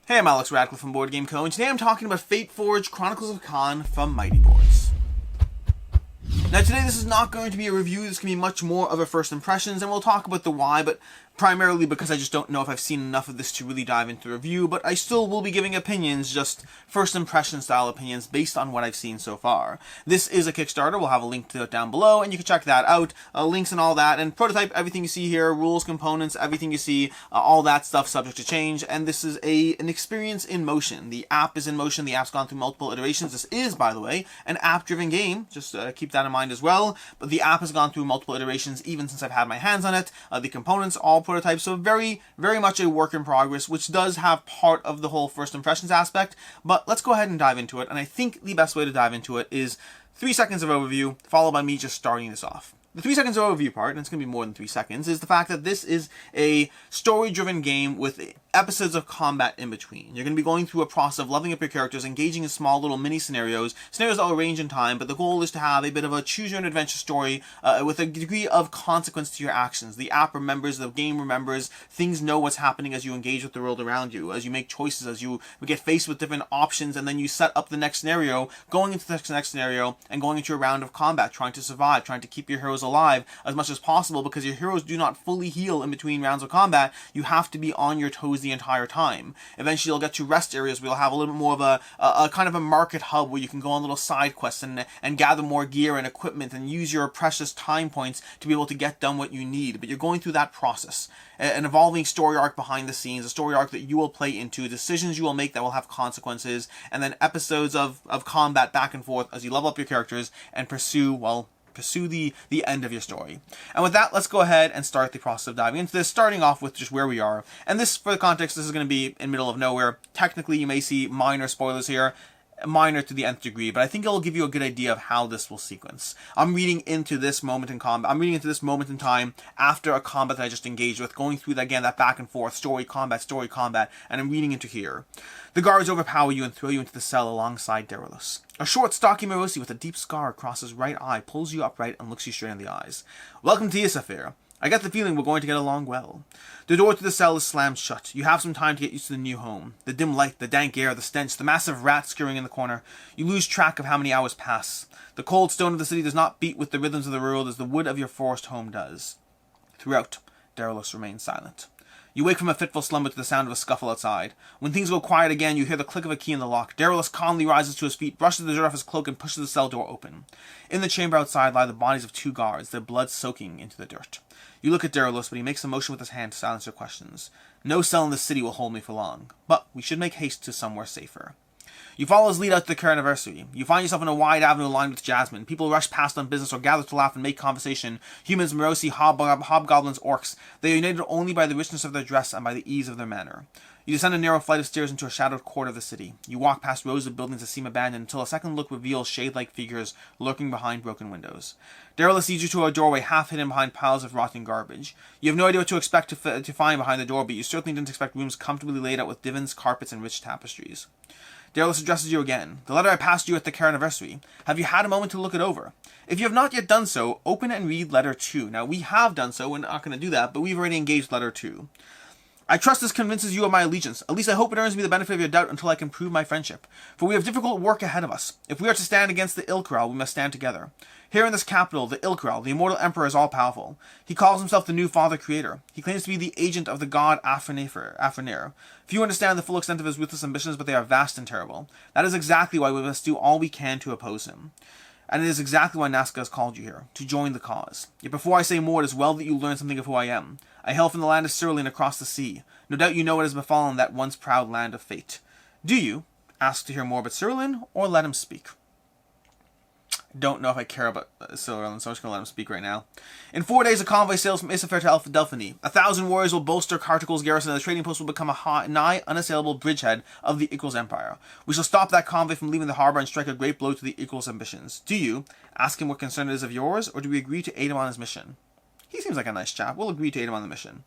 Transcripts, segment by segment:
Hey, I'm Alex Radcliffe from Board Game Co. and today I'm talking about Fateforge, Chronicles of Kaan from Mighty Boards. Now today this is not going to be a review, this can be much more of a first impressions, and we'll talk about the why, but primarily because I just don't know if I've seen enough of this to really dive into review, but I still will be giving opinions, just first impression style opinions based on what I've seen so far. This is a Kickstarter, we'll have a link to it down below, and you can check that out, links and all that, and prototype, everything you see here, rules, components, everything you see, all that stuff subject to change, and this is an experience in motion. The app is in motion, the app's gone through multiple iterations. This is, by the way, an app-driven game, just keep that in mind as well, but the app has gone through multiple iterations even since I've had my hands on it. The components, all prototypes, so very much a work in progress, which does have part of the whole first impressions aspect, but let's go ahead and dive into it, and I think the best way to dive into it is 3 seconds of overview, followed by me just starting this off. The 3 seconds of overview part, and it's going to be more than 3 seconds, is the fact that this is a story-driven game with episodes of combat in between. You're going to be going through a process of leveling up your characters, engaging in small little mini scenarios that will range in time, but the goal is to have a bit of a choose-your-own-adventure story with a degree of consequence to your actions. The app remembers, the game remembers, things know what's happening as you engage with the world around you, as you make choices, as you get faced with different options, and then you set up the next scenario, going into the next scenario, and going into a round of combat, trying to survive, trying to keep your heroes alive as much as possible, because your heroes do not fully heal in between rounds of combat. You have to be on your toes the entire time. Eventually you'll get to rest areas where you'll have a little bit more of a kind of a market hub where you can go on little side quests and gather more gear and equipment and use your precious time points to be able to get done what you need. But you're going through that process. An evolving story arc behind the scenes, a story arc that you will play into, decisions you will make that will have consequences, and then episodes of combat back and forth as you level up your characters and pursue the end of your story. And with that, let's go ahead and start the process of diving into this, starting off with just where we are. And this, for the context, this is going to be in the middle of nowhere. Technically, you may see minor spoilers here, minor to the nth degree, but I think it'll give you a good idea of how this will sequence. I'm reading into this moment in combat. I'm reading into this moment in time after a combat that I just engaged with, going through, again, that back and forth, story, combat, and I'm reading into here. The guards overpower you and throw you into the cell alongside Darylos. A short, stocky Morosi with a deep scar across his right eye pulls you upright and looks you straight in the eyes. Welcome to Isafir. I get the feeling we're going to get along well. The door to the cell is slammed shut. You have some time to get used to the new home. The dim light, the dank air, the stench, the massive rat scurrying in the corner. You lose track of how many hours pass. The cold stone of the city does not beat with the rhythms of the world as the wood of your forest home does. Throughout, Darylos remains silent. You wake from a fitful slumber to the sound of a scuffle outside. When things go quiet again, you hear the click of a key in the lock. Darylos calmly rises to his feet, brushes the dirt off his cloak, and pushes the cell door open. In the chamber outside lie the bodies of 2 guards, their blood soaking into the dirt. You look at Darylos, but he makes a motion with his hand to silence your questions. No cell in the city will hold me for long, but we should make haste to somewhere safer. You follow his lead out to the Car Anniversary. You find yourself in a wide avenue lined with jasmine. People rush past on business or gather to laugh and make conversation. Humans, Morosi, hobgoblins, orcs. They are united only by the richness of their dress and by the ease of their manner. You descend a narrow flight of stairs into a shadowed court of the city. You walk past rows of buildings that seem abandoned until a second look reveals shade-like figures lurking behind broken windows. Darylos leads you to a doorway half hidden behind piles of rotting garbage. You have no idea what to expect to find behind the door, but you certainly didn't expect rooms comfortably laid out with divans, carpets, and rich tapestries. Darylos addresses you again. The letter I passed you at the Car Anniversary. Have you had a moment to look it over? If you have not yet done so, open and read letter 2. Now, we have done so. We're not going to do that, but we've already engaged letter 2. I trust this convinces you of my allegiance. At least I hope it earns me the benefit of your doubt until I can prove my friendship. For we have difficult work ahead of us. If we are to stand against the Ilkral, we must stand together. Here in this capital, the Ilkral, the immortal emperor, is all-powerful. He calls himself the new Father Creator. He claims to be the agent of the god Afrenair. Few understand the full extent of his ruthless ambitions, but they are vast and terrible. That is exactly why we must do all we can to oppose him. And it is exactly why Nazca has called you here, to join the cause. Yet before I say more, it is well that you learn something of who I am. I hail from the land of Cerulean across the sea. No doubt you know what has befallen that once proud land of fate. Do you ask to hear more about Cerulean, or let him speak? Don't know if I care about Cerulean, so I'm just going to let him speak right now. In 4 days, a convoy sails from Isafir to Delphini. 1,000 warriors will bolster Kartakul's garrison, and the trading post will become a nigh unassailable bridgehead of the Ilkral's empire. We shall stop that convoy from leaving the harbor and strike a great blow to the Ilkral's ambitions. Do you ask him what concern it is of yours, or do we agree to aid him on his mission? He seems like a nice chap. We'll agree to aid him on the mission.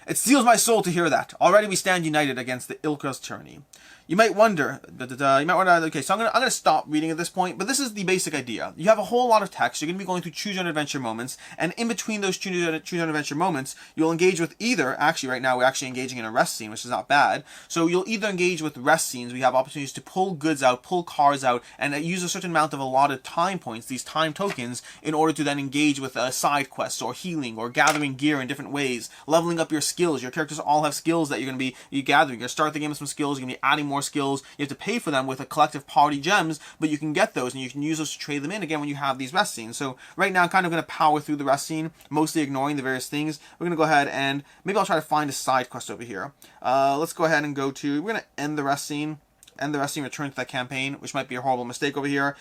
It steals my soul to hear that. Already we stand united against the Ilkral's tyranny. You might wonder, okay, so I'm gonna stop reading at this point, but this is the basic idea. You have a whole lot of text, you're gonna be going through choose your own adventure moments, and in between those choose your own adventure moments, you'll engage with either, actually right now we're actually engaging in a rest scene, which is not bad, so you'll either engage with rest scenes, we have opportunities to pull goods out, pull cars out, and use a certain amount of allotted time points, these time tokens, in order to then engage with side quests, or healing, or gathering gear in different ways, leveling up your skills. Your characters all have skills that you're gonna be gathering. You're gonna start the game with some skills, you're gonna be adding more skills. You have to pay for them with a collective party gems, but you can get those and you can use those to trade them in again when you have these rest scenes. So right now I'm kind of going to power through the rest scene, mostly ignoring the various things. We're going to go ahead and maybe I'll try to find a side quest over here. Let's go ahead and we're going to end the rest scene. End the rest scene, return to that campaign, which might be a horrible mistake over here.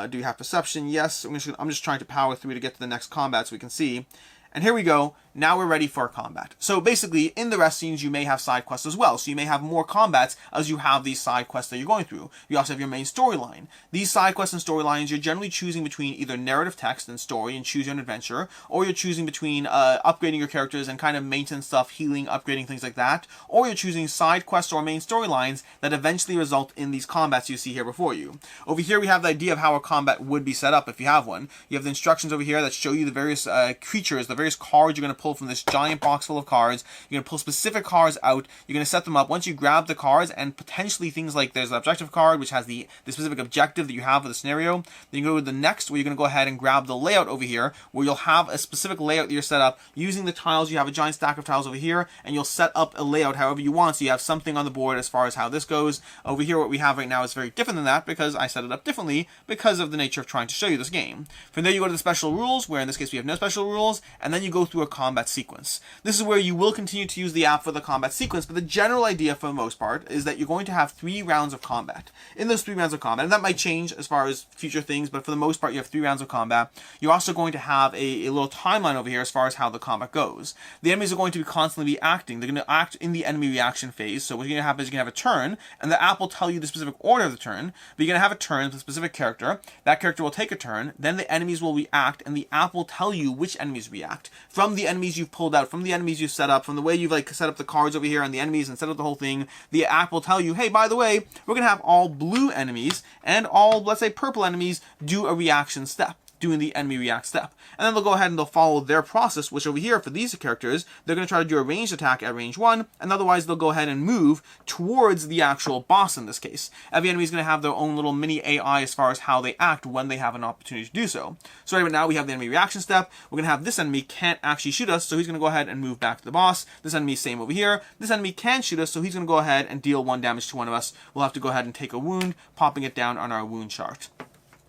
Do you have perception? Yes. I'm just trying to power through to get to the next combat so we can see. And here we go. Now we're ready for our combat. So basically, in the rest scenes, you may have side quests as well. So you may have more combats as you have these side quests that you're going through. You also have your main storyline. These side quests and storylines, you're generally choosing between either narrative text and story and choose your own adventure, or you're choosing between upgrading your characters and kind of maintenance stuff, healing, upgrading, things like that, or you're choosing side quests or main storylines that eventually result in these combats you see here before you. Over here, we have the idea of how a combat would be set up if you have one. You have the instructions over here that show you the various creatures, the various cards you're going to pull from this giant box full of cards. You're going to pull specific cards out. You're going to set them up. Once you grab the cards and potentially things like there's the objective card, which has the specific objective that you have for the scenario. Then you go to the next where you're going to go ahead and grab the layout over here where you'll have a specific layout that you're set up using the tiles. You have a giant stack of tiles over here and you'll set up a layout however you want. So you have something on the board as far as how this goes. Over here what we have right now is very different than that because I set it up differently because of the nature of trying to show you this game. From there you go to the special rules where in this case we have no special rules and then you go through a combat sequence. This is where you will continue to use the app for the combat sequence, but the general idea for the most part is that you're going to have 3 rounds of combat. In those 3 rounds of combat, and that might change as far as future things, but for the most part you have 3 rounds of combat. You're also going to have a little timeline over here as far as how the combat goes. The enemies are going to be constantly acting. They're going to act in the enemy reaction phase, so what's going to happen is you're going to have a turn, and the app will tell you the specific order of the turn, but you're going to have a turn with a specific character. That character will take a turn, then the enemies will react, and the app will tell you which enemies react. From the enemies you've pulled out, from the enemies you've set up, from the way you've set up the cards over here on the enemies and set up the whole thing, the app will tell you, hey, by the way, we're going to have all blue enemies and all, let's say, purple enemies do a reaction step, doing the enemy react step. And then they'll go ahead and they'll follow their process, which over here for these characters, they're going to try to do a ranged attack at range 1, and otherwise they'll go ahead and move towards the actual boss in this case. Every enemy is going to have their own little mini AI as far as how they act when they have an opportunity to do so. So right now we have the enemy reaction step. We're going to have this enemy can't actually shoot us, so he's going to go ahead and move back to the boss. This enemy same over here. This enemy can shoot us, so he's going to go ahead and deal 1 damage to one of us. We'll have to go ahead and take a wound, popping it down on our wound chart.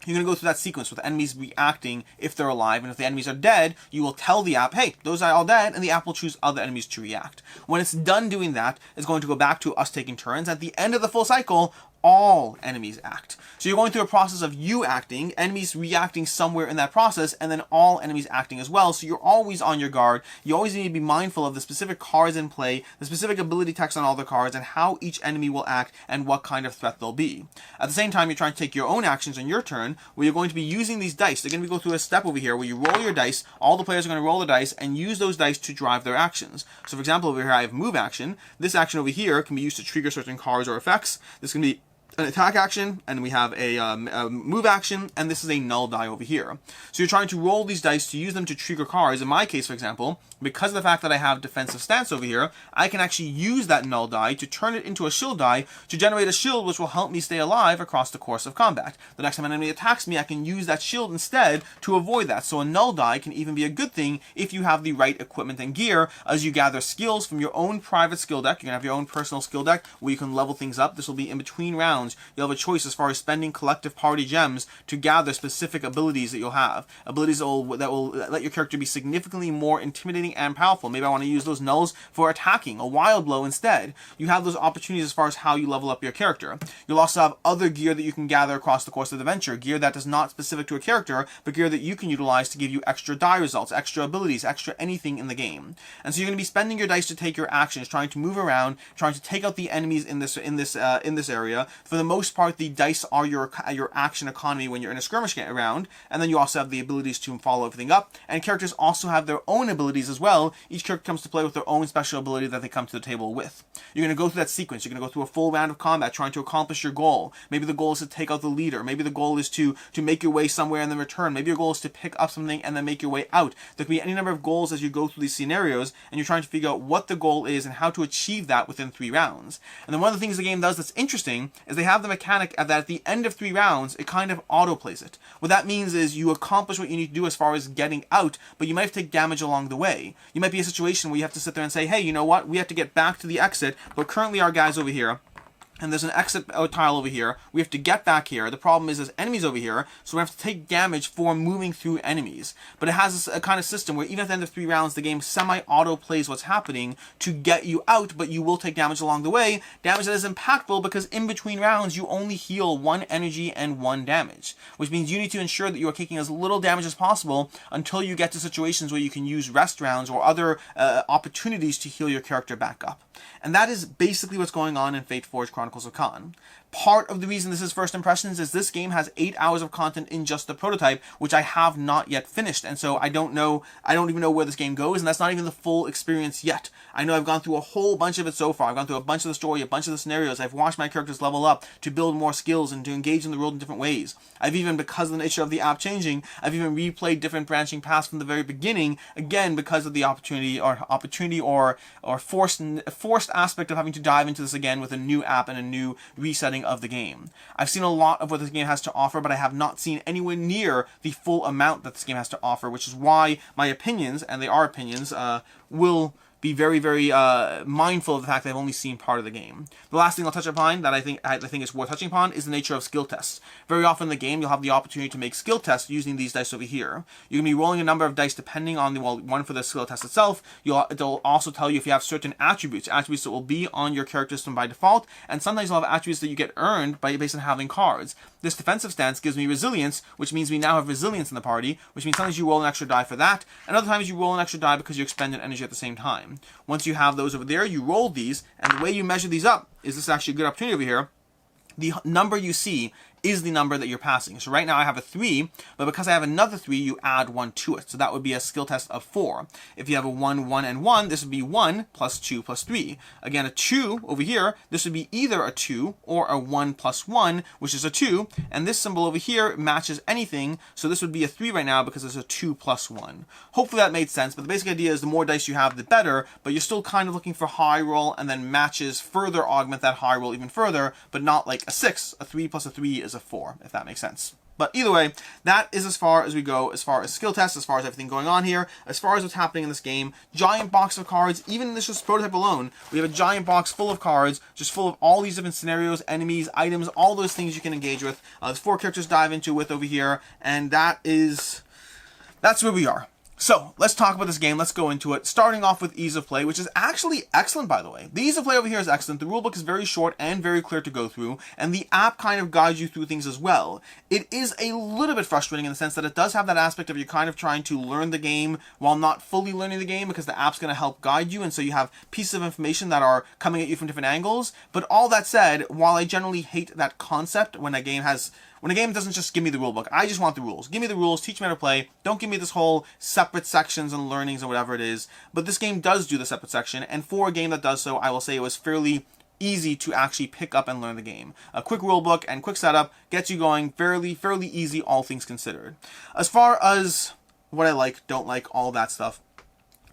You're going to go through that sequence with enemies reacting if they're alive, and if the enemies are dead, you will tell the app, hey, those are all dead, and the app will choose other enemies to react. When it's done doing that, it's going to go back to us taking turns. At the end of the full cycle, all enemies act. So you're going through a process of you acting, enemies reacting somewhere in that process, and then all enemies acting as well. So you're always on your guard. You always need to be mindful of the specific cards in play, the specific ability text on all the cards, and how each enemy will act and what kind of threat they'll be. At the same time, you're trying to take your own actions on your turn, where you're going to be using these dice. They're going to go through a step over here where you roll your dice. All the players are going to roll the dice and use those dice to drive their actions. So for example, over here I have move action. This action over here can be used to trigger certain cards or effects. This can be an attack action, and we have a move action, and this is a null die over here. So you're trying to roll these dice to use them to trigger cards. In my case, for example, because of the fact that I have defensive stance over here, I can actually use that null die to turn it into a shield die to generate a shield which will help me stay alive across the course of combat. The next time an enemy attacks me, I can use that shield instead to avoid that. So a null die can even be a good thing if you have the right equipment and gear as you gather skills from your own private skill deck. You're going to have your own personal skill deck where you can level things up. This will be in between rounds. You'll have a choice as far as spending collective party gems to gather specific abilities that you'll have. Abilities that will let your character be significantly more intimidating and powerful. Maybe I want to use those nulls for attacking, a wild blow instead. You have those opportunities as far as how you level up your character. You'll also have other gear that you can gather across the course of the adventure. Gear that is not specific to a character, but gear that you can utilize to give you extra die results, extra abilities, extra anything in the game. And so you're going to be spending your dice to take your actions, trying to move around, trying to take out the enemies in this area, For the most part, the dice are your action economy when you're in a skirmish round, and then you also have the abilities to follow everything up, and characters also have their own abilities as well. Each character comes to play with their own special ability that they come to the table with. You're going to go through that sequence. You're going to go through a full round of combat trying to accomplish your goal. Maybe the goal is to take out the leader. Maybe the goal is to make your way somewhere and then return. Maybe your goal is to pick up something and then make your way out. There could be any number of goals as you go through these scenarios, and you're trying to figure out what the goal is and how to achieve that within 3 rounds. And then one of the things the game does that's interesting is they have the mechanic that at the end of 3 rounds, it kind of autoplays it. What that means is you accomplish what you need to do as far as getting out, but you might have to take damage along the way. You might be in a situation where you have to sit there and say, hey, you know what? We have to get back to the exit, but currently our guy's over here, and there's an exit tile over here. We have to get back here. The problem is there's enemies over here, so we have to take damage for moving through enemies. But it has a kind of system where even at the end of 3 rounds, the game semi-auto plays what's happening to get you out, but you will take damage along the way. Damage that is impactful because in between rounds, you only heal 1 energy and 1 damage, which means you need to ensure that you are taking as little damage as possible until you get to situations where you can use rest rounds or other opportunities to heal your character back up. And that is basically what's going on in Fateforge Chronicles of Kaan. Part of the reason this is first impressions is this game has 8 hours of content in just the prototype, which I have not yet finished. And so I don't even know where this game goes, and that's not even the full experience yet. I know I've gone through a whole bunch of it so far. I've gone through a bunch of the story, a bunch of the scenarios. I've watched my characters level up to build more skills and to engage in the world in different ways. I've even, because of the nature of the app changing, I've even replayed different branching paths from the very beginning, again, because of the opportunity or forced aspect of having to dive into this again with a new app and a new resetting of the game. I've seen a lot of what this game has to offer, but I have not seen anywhere near the full amount that this game has to offer, which is why my opinions, and they are opinions, will be very, very mindful of the fact that I've only seen part of the game. The last thing I'll touch upon that I think is worth touching upon is the nature of skill tests. Very often in the game, you'll have the opportunity to make skill tests using these dice over here. You're going to be rolling a number of dice depending on one for the skill test itself. It'll also tell you if you have certain attributes that will be on your character system by default, and sometimes you'll have attributes that you get earned based on having cards. This defensive stance gives me resilience, which means we now have resilience in the party, which means sometimes you roll an extra die for that, and other times you roll an extra die because you expend an energy at the same time. Once you have those over there, you roll these, and the way you measure these up is this actually a good opportunity over here. The number you see is the number that you're passing. So right now I have a 3, but because I have another 3, you add 1 to it. So that would be a skill test of 4. If you have a 1, 1, and 1, this would be 1 plus 2 plus 3. Again, a 2 over here, this would be either a 2 or a 1 plus 1, which is a 2. And this symbol over here matches anything, so this would be a 3 right now because it's a 2 plus 1. Hopefully that made sense, but the basic idea is the more dice you have, the better, but you're still kind of looking for high roll, and then matches further augment that high roll even further, but not like a 6. A 3 plus a 3 is a 4, if that makes sense. But either way, that is as far as we go, as far as skill tests, as far as everything going on here, as far as what's happening in this game. Giant box of cards, even in this just prototype alone, we have a giant box full of cards, just full of all these different scenarios, enemies, items, all those things you can engage with. There's 4 characters to dive into with over here, and that's where we are. So, let's talk about this game. Let's go into it. Starting off with ease of play, which is actually excellent, by the way. The ease of play over here is excellent. The rulebook is very short and very clear to go through, and the app kind of guides you through things as well. It is a little bit frustrating in the sense that it does have that aspect of you kind of trying to learn the game while not fully learning the game, because the app's going to help guide you, and so you have pieces of information that are coming at you from different angles. But all that said, while I generally hate that concept when a game doesn't just give me the rulebook, I just want the rules. Give me the rules, teach me how to play. Don't give me this whole separate sections and learnings or whatever it is. But this game does do the separate section, and for a game that does so, I will say it was fairly easy to actually pick up and learn the game. A quick rulebook and quick setup gets you going fairly easy, all things considered. As far as what I like, don't like, all that stuff,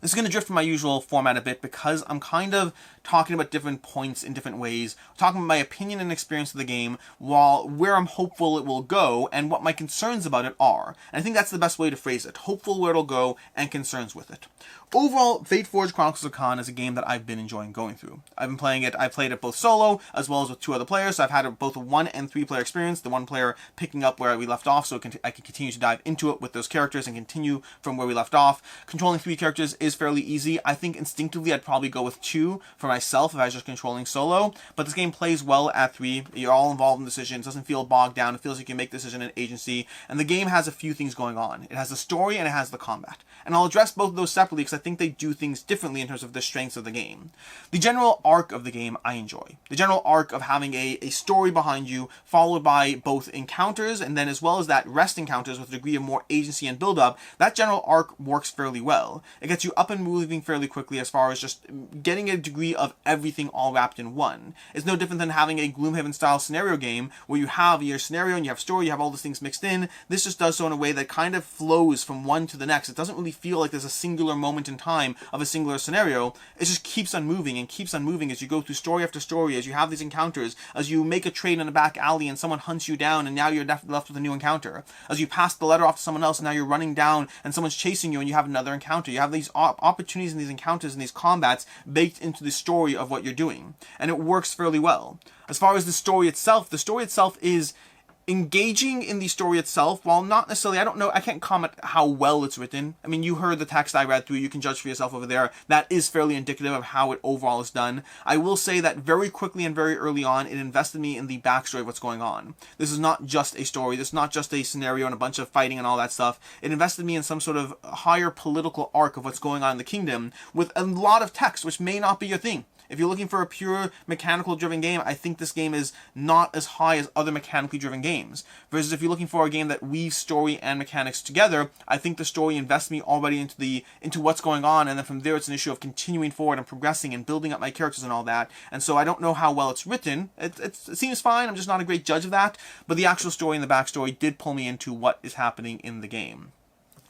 this is going to drift from my usual format a bit because I'm kind of talking about different points in different ways, talking about my opinion and experience of the game, while where I'm hopeful it will go and what my concerns about it are. And I think that's the best way to phrase it. Hopeful where it'll go and concerns with it. Overall, Fateforge Chronicles of Kaan is a game that I've been enjoying going through. I've been playing it, I've played it both solo as well as with 2 other players, so I've had both a 1 and 3 player experience, the 1 player picking up where we left off so I can continue to dive into it with those characters and continue from where we left off. Controlling 3 characters is is fairly easy. I think instinctively I'd probably go with 2 for myself if I was just controlling solo, but this game plays well at 3. You're all involved in decisions, doesn't feel bogged down, it feels like you can make decision and agency, and the game has a few things going on. It has the story and it has the combat. And I'll address both of those separately because I think they do things differently in terms of the strengths of the game. The general arc of the game I enjoy. The general arc of having a story behind you, followed by both encounters, and then as well as that rest encounters with a degree of more agency and build-up, that general arc works fairly well. It gets you up and moving fairly quickly as far as just getting a degree of everything all wrapped in one. It's no different than having a Gloomhaven style scenario game where you have your scenario and you have story, you have all these things mixed in. This just does so in a way that kind of flows from one to the next. It doesn't really feel like there's a singular moment in time of a singular scenario. It just keeps on moving and keeps on moving as you go through story after story, as you have these encounters, as you make a trade in a back alley and someone hunts you down and now you're left with a new encounter, as you pass the letter off to someone else and now you're running down and someone's chasing you and you have another encounter. You have these opportunities and these encounters and these combats baked into the story of what you're doing, and it works fairly well. As far as the story itself is engaging in the story itself, while not necessarily, I don't know, I can't comment how well it's written. I mean, you heard the text I read through, you can judge for yourself over there. That is fairly indicative of how it overall is done. I will say that very quickly and very early on, it invested me in the backstory of what's going on. This is not just a story, this is not just a scenario and a bunch of fighting and all that stuff. It invested me in some sort of higher political arc of what's going on in the kingdom, with a lot of text, which may not be your thing. If you're looking for a pure mechanical driven game, I think this game is not as high as other mechanically driven games. Versus if you're looking for a game that weaves story and mechanics together, I think the story invests me already into what's going on, and then from there it's an issue of continuing forward and progressing and building up my characters and all that. And so I don't know how well it's written. It seems fine, I'm just not a great judge of that, but the actual story and the backstory did pull me into what is happening in the game.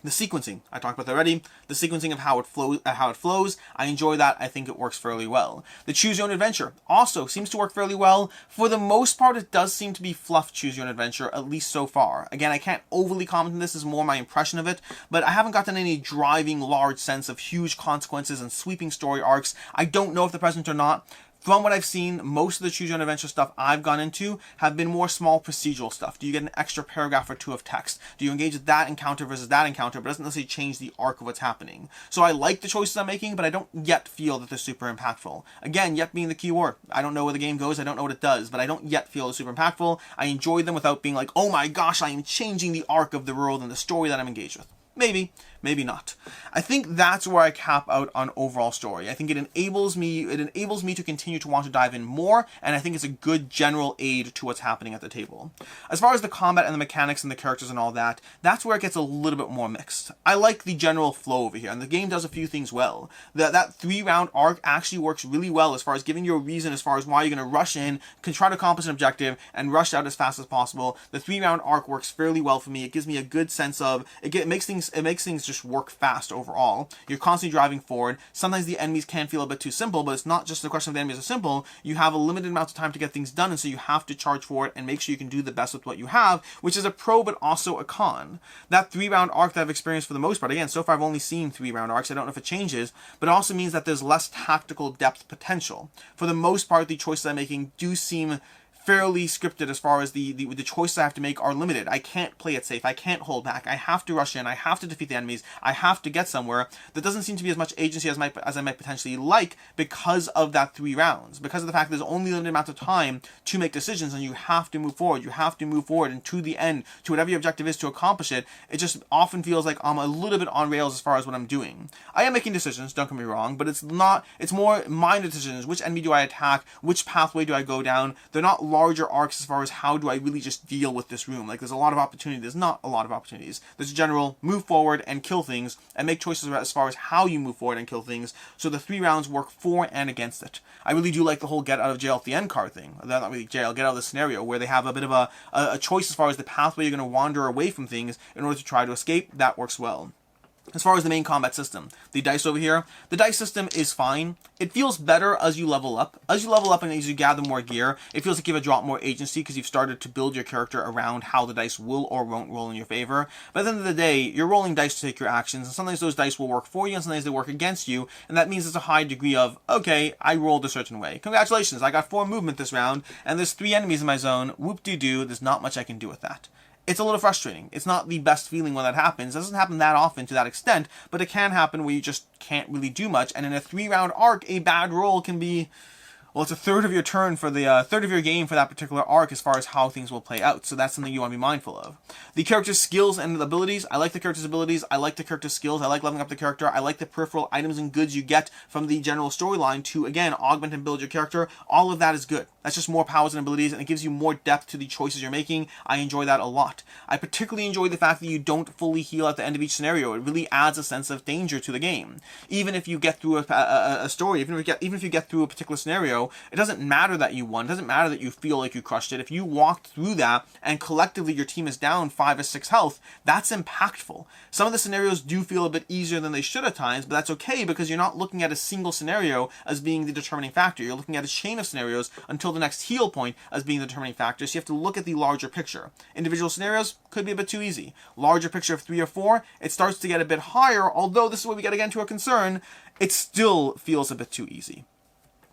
The sequencing, I talked about that already. The sequencing of how it flows, I enjoy that. I think it works fairly well. The choose your own adventure also seems to work fairly well. For the most part, it does seem to be fluff choose your own adventure, at least so far. Again, I can't overly comment on this, is more my impression of it, but I haven't gotten any driving large sense of huge consequences and sweeping story arcs. I don't know if they're present or not. From what I've seen, most of the Choose Your Own Adventure stuff I've gone into have been more small procedural stuff. Do you get an extra paragraph or 2 of text? Do you engage with that encounter versus that encounter, but it doesn't necessarily change the arc of what's happening? So I like the choices I'm making, but I don't yet feel that they're super impactful. Again, yet being the key word. I don't know where the game goes, I don't know what it does, but I don't yet feel they're super impactful. I enjoy them without being like, oh my gosh, I am changing the arc of the world and the story that I'm engaged with. Maybe, maybe not. I think that's where I cap out on overall story. I think it enables me to continue to want to dive in more, and I think it's a good general aid to what's happening at the table. As far as the combat and the mechanics and the characters and all that, that's where it gets a little bit more mixed. I like the general flow over here, and the game does a few things well. That 3-round arc actually works really well as far as giving you a reason as far as why you're going to rush in, can try to accomplish an objective, and rush out as fast as possible. The 3-round arc works fairly well for me. It gives me a good sense of, it makes things just work fast overall. You're constantly driving forward. Sometimes the enemies can feel a bit too simple, but it's not just the question of the enemies are simple. You have a limited amount of time to get things done, and so you have to charge forward and make sure you can do the best with what you have, which is a pro but also a con. That 3-round arc that I've experienced for the most part, again, so far I've only seen 3-round arcs, I don't know if it changes, but it also means that there's less tactical depth potential. For the most part, the choices I'm making do seem fairly scripted as far as the choices I have to make are limited. I can't play it safe. I can't hold back. I have to rush in. I have to defeat the enemies. I have to get somewhere. There doesn't seem to be as much agency as I might potentially like because of that 3 rounds. Because of the fact that there's only a limited amount of time to make decisions and you have to move forward. You have to move forward and to the end, to whatever your objective is to accomplish it. It just often feels like I'm a little bit on rails as far as what I'm doing. I am making decisions, don't get me wrong, but it's more minor decisions. Which enemy do I attack? Which pathway do I go down? They're not larger arcs as far as how do I really just deal with this room. Like, there's a lot of opportunity. There's not a lot of opportunities. There's a general move forward and kill things and make choices as far as how you move forward and kill things. So the 3 rounds work for and against it. I really do like the whole get out of jail at the end card thing. Not really jail, get out of the scenario, where they have a bit of a choice as far as the pathway you're going to wander away from things in order to try to escape. That works well. As far as the main combat system, the dice over here, the dice system is fine. It feels better as you level up. As you level up and as you gather more gear, it feels like you have a drop more agency because you've started to build your character around how the dice will or won't roll in your favor. But at the end of the day, you're rolling dice to take your actions, and sometimes those dice will work for you and sometimes they work against you, and that means there's a high degree of, okay, I rolled a certain way. Congratulations, I got 4 movement this round, and there's 3 enemies in my zone. Whoop-de-doo, there's not much I can do with that. it's a little frustrating. It's not the best feeling when that happens. It doesn't happen that often to that extent, but it can happen where you just can't really do much. And in a 3-round arc, a bad roll can be, well, it's a third of your turn for the third of your game for that particular arc as far as how things will play out. So that's something you want to be mindful of. The character's skills and abilities. I like the character's abilities. I like the character's skills. I like leveling up the character. I like the peripheral items and goods you get from the general storyline to, again, augment and build your character. All of that is good. That's just more powers and abilities, and it gives you more depth to the choices you're making. I enjoy that a lot. I particularly enjoy the fact that you don't fully heal at the end of each scenario. It really adds a sense of danger to the game. Even if you get through a story, even if you get through a particular scenario, it doesn't matter that you won. It doesn't matter that you feel like you crushed it. If you walked through that and collectively your team is down 5 or 6 health, that's impactful. Some of the scenarios do feel a bit easier than they should at times, but that's okay because you're not looking at a single scenario as being the determining factor. You're looking at a chain of scenarios until the next heal point as being the determining factor. So you have to look at the larger picture. Individual scenarios could be a bit too easy. Larger picture of 3 or 4, it starts to get a bit higher, although this is where we get again to a concern, it still feels a bit too easy.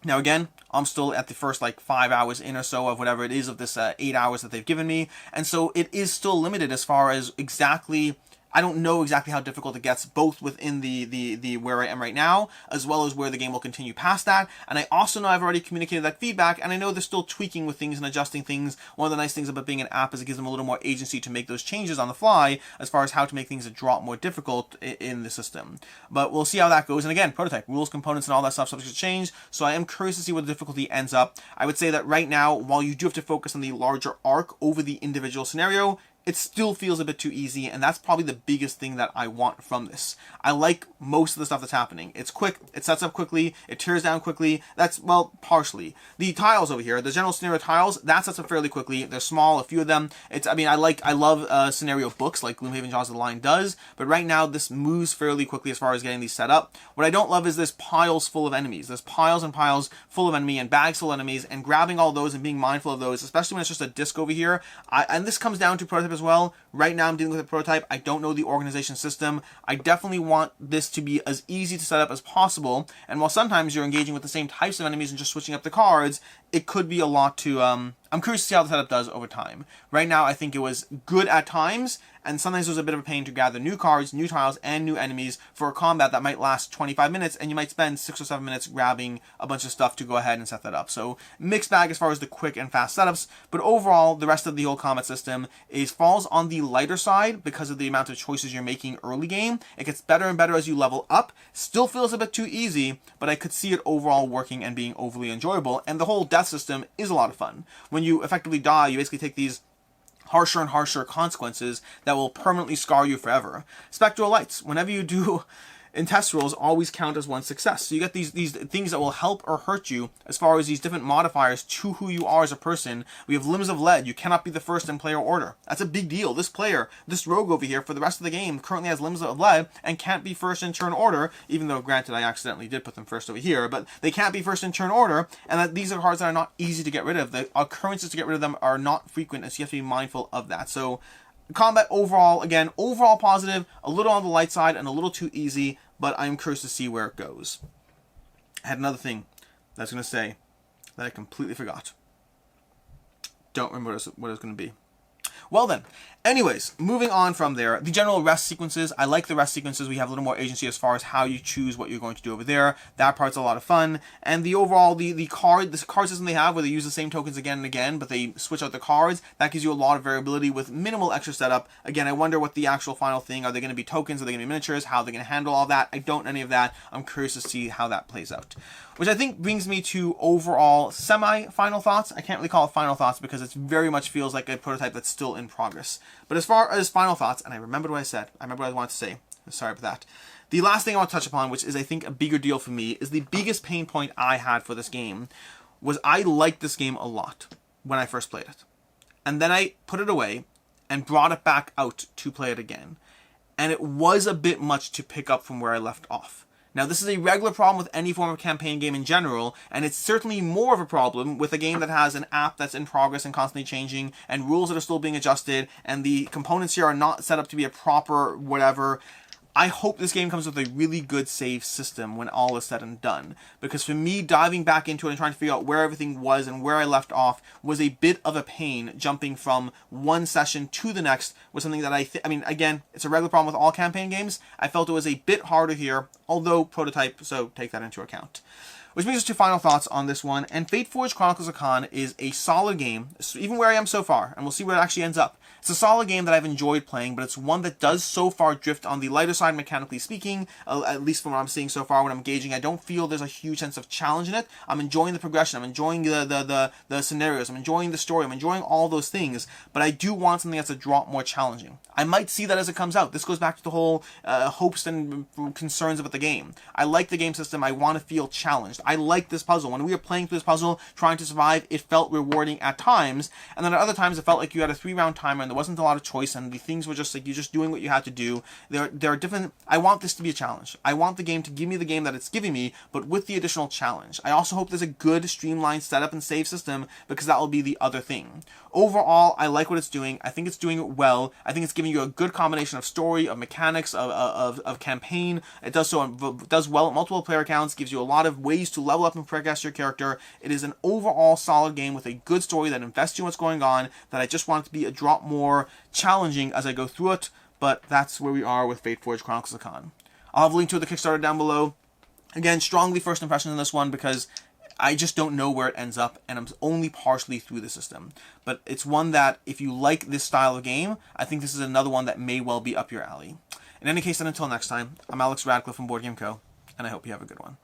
Now again, I'm still at the first 5 hours in or so of whatever it is of this 8 hours that they've given me, and so it is still limited as far as exactly, I don't know exactly how difficult it gets, both within the where I am right now, as well as where the game will continue past that. And I also know I've already communicated that feedback, and I know they're still tweaking with things and adjusting things. One of the nice things about being an app is it gives them a little more agency to make those changes on the fly, as far as how to make things a drop more difficult in the system. But we'll see how that goes. And again, prototype, rules, components, and all that stuff subject to change, so I am curious to see where the difficulty ends up. I would say that right now, while you do have to focus on the larger arc over the individual scenario, it still feels a bit too easy, and that's probably the biggest thing that I want from this. I like most of the stuff that's happening. It's quick, it sets up quickly, it tears down quickly. That's, well, partially. The tiles over here, the general scenario tiles, that sets up fairly quickly. They're small, a few of them. I love scenario books like Gloomhaven Jaws of the Lion does, but right now this moves fairly quickly as far as getting these set up. What I don't love is this piles full of enemies. There's piles and piles full of enemy and bags full of enemies, and grabbing all those and being mindful of those, especially when it's just a disc over here. And this comes down to prototype as well. Right now I'm dealing with a prototype. I don't know the organization system. I definitely want this to be as easy to set up as possible, and while sometimes you're engaging with the same types of enemies and just switching up the cards, it could be a lot to, I'm curious to see how the setup does over time. Right now I think it was good at times, and sometimes it was a bit of a pain to gather new cards, new tiles, and new enemies for a combat that might last 25 minutes, and you might spend 6 or 7 minutes grabbing a bunch of stuff to go ahead and set that up. So mixed bag as far as the quick and fast setups, but overall the rest of the whole combat system falls on the lighter side because of the amount of choices you're making early game. It gets better and better as you level up. Still feels a bit too easy, but I could see it overall working and being overly enjoyable, and the whole death system is a lot of fun. When you effectively die, you basically take these harsher and harsher consequences that will permanently scar you forever. Spectral lights, whenever you do in test rolls, always count as one success. So you get these things that will help or hurt you as far as these different modifiers to who you are as a person. We have limbs of lead. You cannot be the first in player order. That's a big deal. This player, this rogue over here, for the rest of the game, currently has limbs of lead and can't be first in turn order, even though, granted, I accidentally did put them first over here, but they can't be first in turn order, and that these are cards that are not easy to get rid of. The occurrences to get rid of them are not frequent, and so you have to be mindful of that. So combat overall, again, overall positive, a little on the light side and a little too easy, but I'm curious to see where it goes. I had another thing that I was going to say that I completely forgot. Don't remember what it was going to be. Well then, anyways, moving on from there, the general rest sequences, I like the rest sequences. We have a little more agency as far as how you choose what you're going to do over there. That part's a lot of fun. And the overall, the card system they have, where they use the same tokens again and again, but they switch out the cards, that gives you a lot of variability with minimal extra setup. Again, I wonder what the actual final thing, are they going to be tokens, are they going to be miniatures, how are they going to handle all that? I don't know any of that. I'm curious to see how that plays out. Which I think brings me to overall semi-final thoughts. I can't really call it final thoughts because it very much feels like a prototype that's still in progress. But as far as final thoughts, and I remembered what I said. I remember what I wanted to say. Sorry about that. The last thing I want to touch upon, which is I think a bigger deal for me, is the biggest pain point I had for this game, was I liked this game a lot when I first played it. And then I put it away and brought it back out to play it again. And it was a bit much to pick up from where I left off. Now, this is a regular problem with any form of campaign game in general, and it's certainly more of a problem with a game that has an app that's in progress and constantly changing, and rules that are still being adjusted, and the components here are not set up to be a proper whatever. I hope this game comes with a really good save system when all is said and done, because for me, diving back into it and trying to figure out where everything was and where I left off was a bit of a pain. Jumping from one session to the next was something that I mean, again, it's a regular problem with all campaign games. I felt it was a bit harder here, although prototype, so take that into account. Which brings us to final thoughts on this one, and Fateforge Chronicles of Kaan is a solid game, even where I am so far, and we'll see where it actually ends up. It's a solid game that I've enjoyed playing, but it's one that does so far drift on the lighter side mechanically speaking, at least from what I'm seeing so far when I'm gauging. I don't feel there's a huge sense of challenge in it. I'm enjoying the progression, I'm enjoying the scenarios, I'm enjoying the story, I'm enjoying all those things, but I do want something that's a drop more challenging. I might see that as it comes out. This goes back to the whole hopes and concerns about the game. I like the game system, I want to feel challenged. I like this puzzle. When we were playing through this puzzle, trying to survive, it felt rewarding at times, and then at other times it felt like you had a 3-round timer and there wasn't a lot of choice, and the things were just like you're just doing what you had to do. There are different. I want this to be a challenge. I want the game to give me the game that it's giving me, but with the additional challenge. I also hope there's a good streamlined setup and save system, because that will be the other thing. Overall, I like what it's doing. I think it's doing it well. I think it's giving you a good combination of story, of mechanics, of campaign. It does well at multiple player counts, gives you a lot of ways to level up and progress your character. It is an overall solid game with a good story that invests you in what's going on, that I just want it to be a drop more challenging as I go through it, but that's where we are with Fateforge Chronicles of Kaan. I'll have a link to the Kickstarter down below. Again, strongly first impressions on this one, because I just don't know where it ends up, and I'm only partially through the system. But it's one that, if you like this style of game, I think this is another one that may well be up your alley. In any case, then until next time, I'm Alex Radcliffe from Board Game Co., and I hope you have a good one.